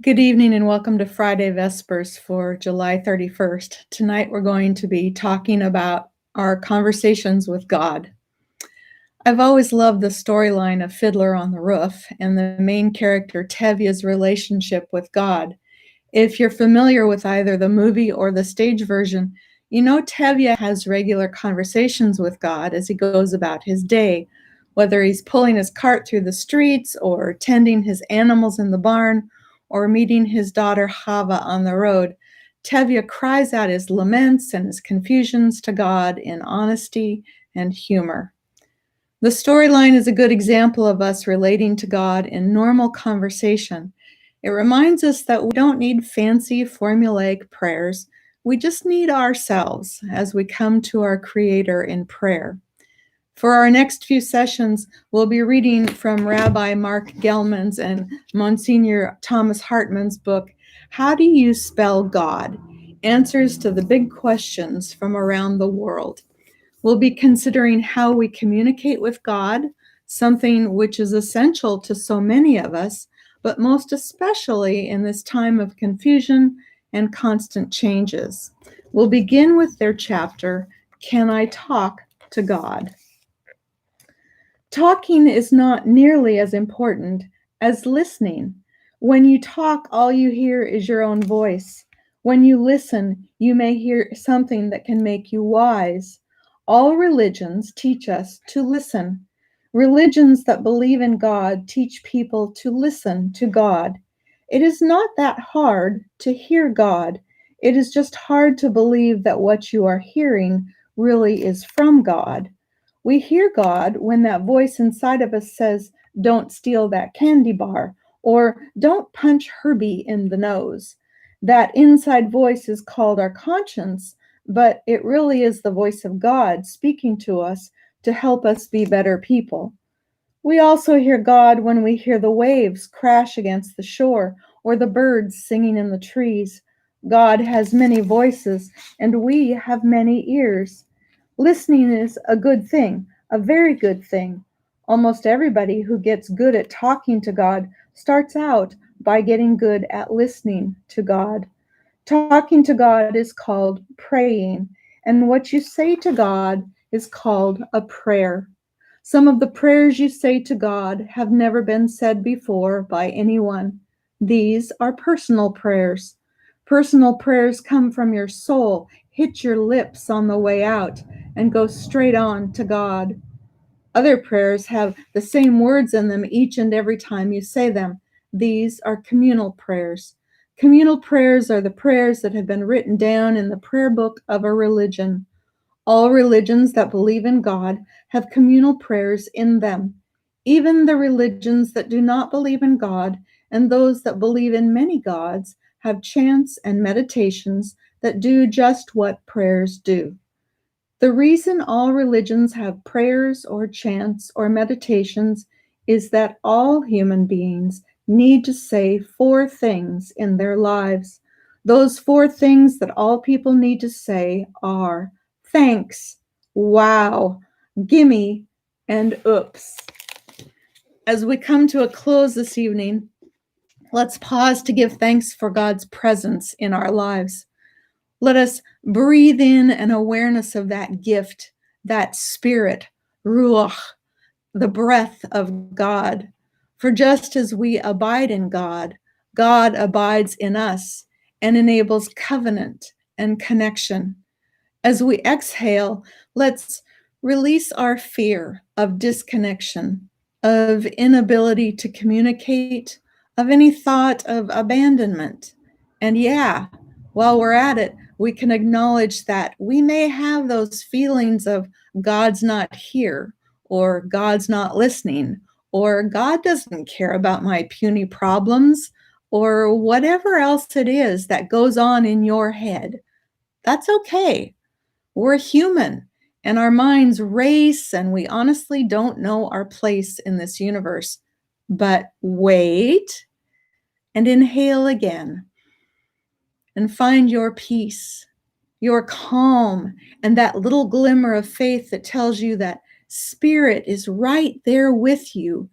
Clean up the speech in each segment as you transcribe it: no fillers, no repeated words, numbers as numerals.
Good evening and welcome to Friday Vespers for July 31st. Tonight we're going to be talking about our conversations with God. I've always loved the storyline of Fiddler on the Roof and the main character Tevye's relationship with God. If you're familiar with either the movie or the stage version, you know Tevye has regular conversations with God as he goes about his day, whether he's pulling his cart through the streets or tending his animals in the barn or meeting his daughter Chava on the road. Tevye cries out his laments and his confusions to God in honesty and humor. The storyline is a good example of us relating to God in normal conversation. It reminds us that we don't need fancy formulaic prayers. We just need ourselves as we come to our Creator in prayer. For our next few sessions, we'll be reading from Rabbi Marc Gellman's and Monsignor Thomas Hartman's book, How Do You Spell God? Answers to the Big Questions from Around the World. We'll be considering how we communicate with God, something which is essential to so many of us, but most especially in this time of confusion and constant changes. We'll begin with their chapter, Can I Talk to God? Talking is not nearly as important as listening. When you talk, all you hear is your own voice. When you listen, you may hear something that can make you wise. All religions teach us to listen. Religions that believe in God teach people to listen to God. It is not that hard to hear God. It is just hard to believe that what you are hearing really is from God. We hear God when that voice inside of us says, don't steal that candy bar, or don't punch Herbie in the nose. That inside voice is called our conscience, but it really is the voice of God speaking to us to help us be better people. We also hear God when we hear the waves crash against the shore or the birds singing in the trees. God has many voices, and we have many ears. Listening is a good thing, a very good thing. Almost everybody who gets good at talking to God starts out by getting good at listening to God. Talking to God is called praying, and what you say to God is called a prayer. Some of the prayers you say to God have never been said before by anyone. These are personal prayers. Personal prayers come from your soul, hit your lips on the way out, and go straight on to God. Other prayers have the same words in them each and every time you say them. These are communal prayers. Communal prayers are the prayers that have been written down in the prayer book of a religion. All religions that believe in God have communal prayers in them. Even the religions that do not believe in God and those that believe in many gods have chants and meditations that do just what prayers do. The reason all religions have prayers or chants or meditations is that all human beings need to say 4 things in their lives. Those 4 things that all people need to say are thanks, wow, gimme, and oops. As we come to a close this evening, let's pause to give thanks for God's presence in our lives. Let us breathe in an awareness of that gift, that spirit, ruach, the breath of God. For just as we abide in God, God abides in us and enables covenant and connection. As we exhale, let's release our fear of disconnection, of inability to communicate, of any thought of abandonment. And yeah, while we're at it, we can acknowledge that we may have those feelings of God's not here, or God's not listening, or God doesn't care about my puny problems, or whatever else it is that goes on in your head. That's okay. We're human, and our minds race, and we honestly don't know our place in this universe. But wait and inhale again and find your peace, your calm, and that little glimmer of faith that tells you that Spirit is right there with you,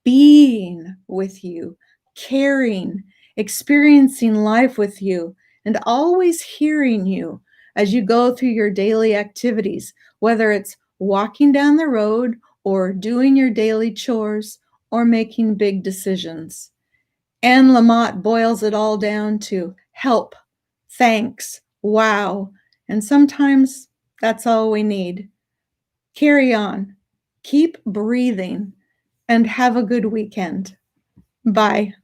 being with you, caring, experiencing life with you, and always hearing you as you go through your daily activities, whether it's walking down the road or doing your daily chores or making big decisions. Anne Lamott boils it all down to help, thanks, wow, and sometimes that's all we need. Carry on, keep breathing, and have a good weekend. Bye.